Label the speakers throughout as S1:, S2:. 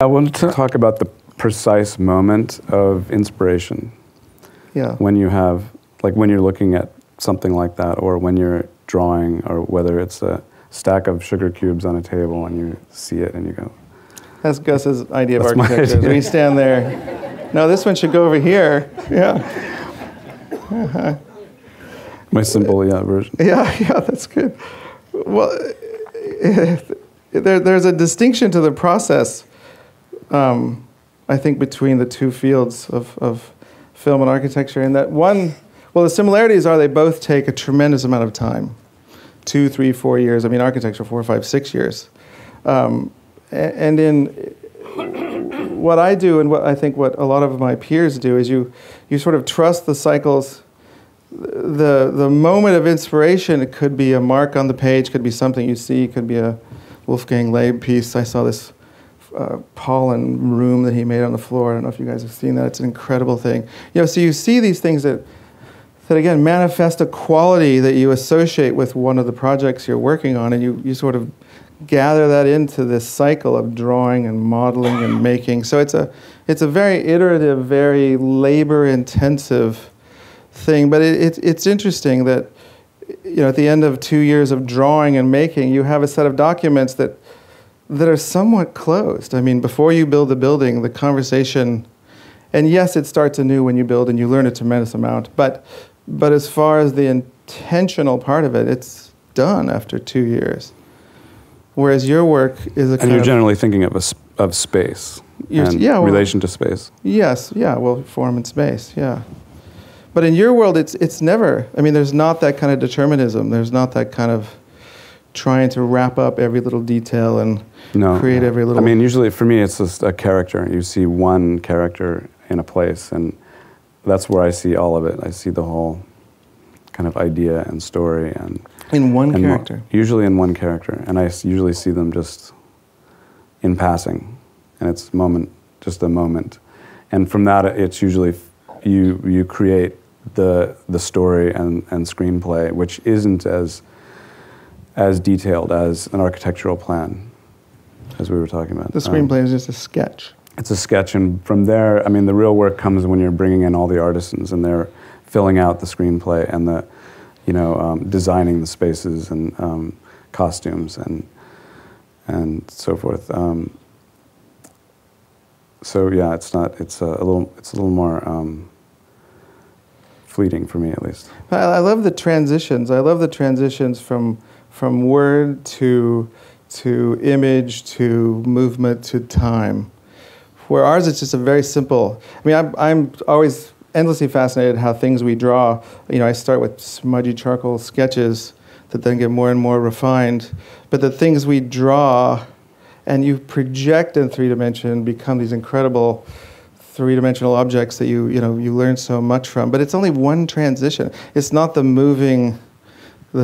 S1: I wanted to talk about the precise moment of inspiration.
S2: Yeah.
S1: When you have, like when you're looking at something like that, or when you're drawing, or whether it's a stack of sugar cubes on a table and you see it and you go.
S2: That's Gus's idea of
S1: That's my
S2: architecture.
S1: idea.
S2: We stand there. No, this one should go over here. Yeah.
S1: My simple, version.
S2: Yeah, that's good. Well, there's a distinction to the process, I think, between the two fields of film and architecture, in that one, well, the similarities are they both take a tremendous amount of time, 2, 3, 4 years. I mean, architecture, 4, 5, 6 years. And in what I do, and what I think what a lot of my peers do, is you sort of trust the cycles. The moment of inspiration, it could be a mark on the page, could be something you see, could be a Wolfgang Leib piece. I saw this pollen room that he made on the floor. I don't know if you guys have seen that. It's an incredible thing. So you see these things that again manifest a quality that you associate with one of the projects you're working on, and you sort of gather that into this cycle of drawing and modeling and making. So it's a very iterative, very labor-intensive thing. But it's interesting that at the end of 2 years of drawing and making, you have a set of documents that are somewhat closed. I mean, before you build the building, the conversation, and yes, it starts anew when you build and you learn a tremendous amount, but as far as the intentional part of it, it's done after 2 years. Whereas your work is a kind of...
S1: And you're generally thinking of space and relation to space.
S2: Yes, form and space, yeah. But in your world, it's never, I mean, there's not that kind of determinism. There's not that kind of trying to wrap up every little detail and create every little...
S1: I mean, usually for me, it's just a character. You see one character in a place, and that's where I see all of it. I see the whole kind of idea and story.
S2: In one character?
S1: Usually in one character. And I usually see them just in passing. And it's just a moment. And from that, it's usually you create the story and screenplay, which isn't as detailed as an architectural plan, as we were talking about.
S2: The screenplay is just a sketch.
S1: It's a sketch, and from there, I mean, the real work comes when you're bringing in all the artisans and they're filling out the screenplay and the, designing the spaces and costumes and so forth. So yeah, it's a little more fleeting for me, at least.
S2: I love the transitions. I love the transitions from word to image to movement to time. Where ours, it's just a very simple. I mean, I'm always endlessly fascinated how things we draw. I start with smudgy charcoal sketches that then get more and more refined. But the things we draw and you project in 3D become these incredible three-dimensional objects that you learn so much from. But it's only one transition. It's not the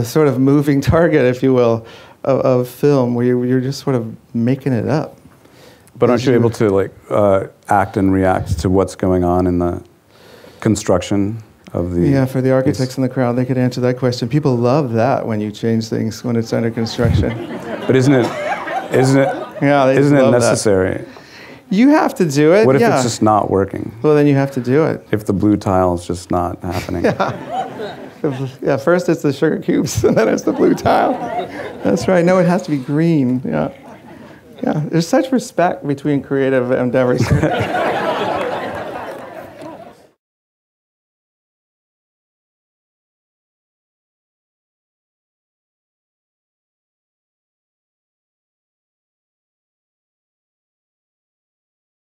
S2: sort of moving target, if you will, of film, where you're just sort of making it up.
S1: But aren't you able to act and react to what's going on in the construction of the...
S2: Yeah, for the architects in the crowd, they could answer that question. People love that when you change things when it's under construction.
S1: But isn't it necessary?
S2: That. You have to do it.
S1: What if it's just not working?
S2: Well, then you have to do it.
S1: If the blue tile is just not happening.
S2: Yeah, first it's the sugar cubes, and then it's the blue tile. That's right. No, it has to be green. Yeah. There's such respect between creative endeavors.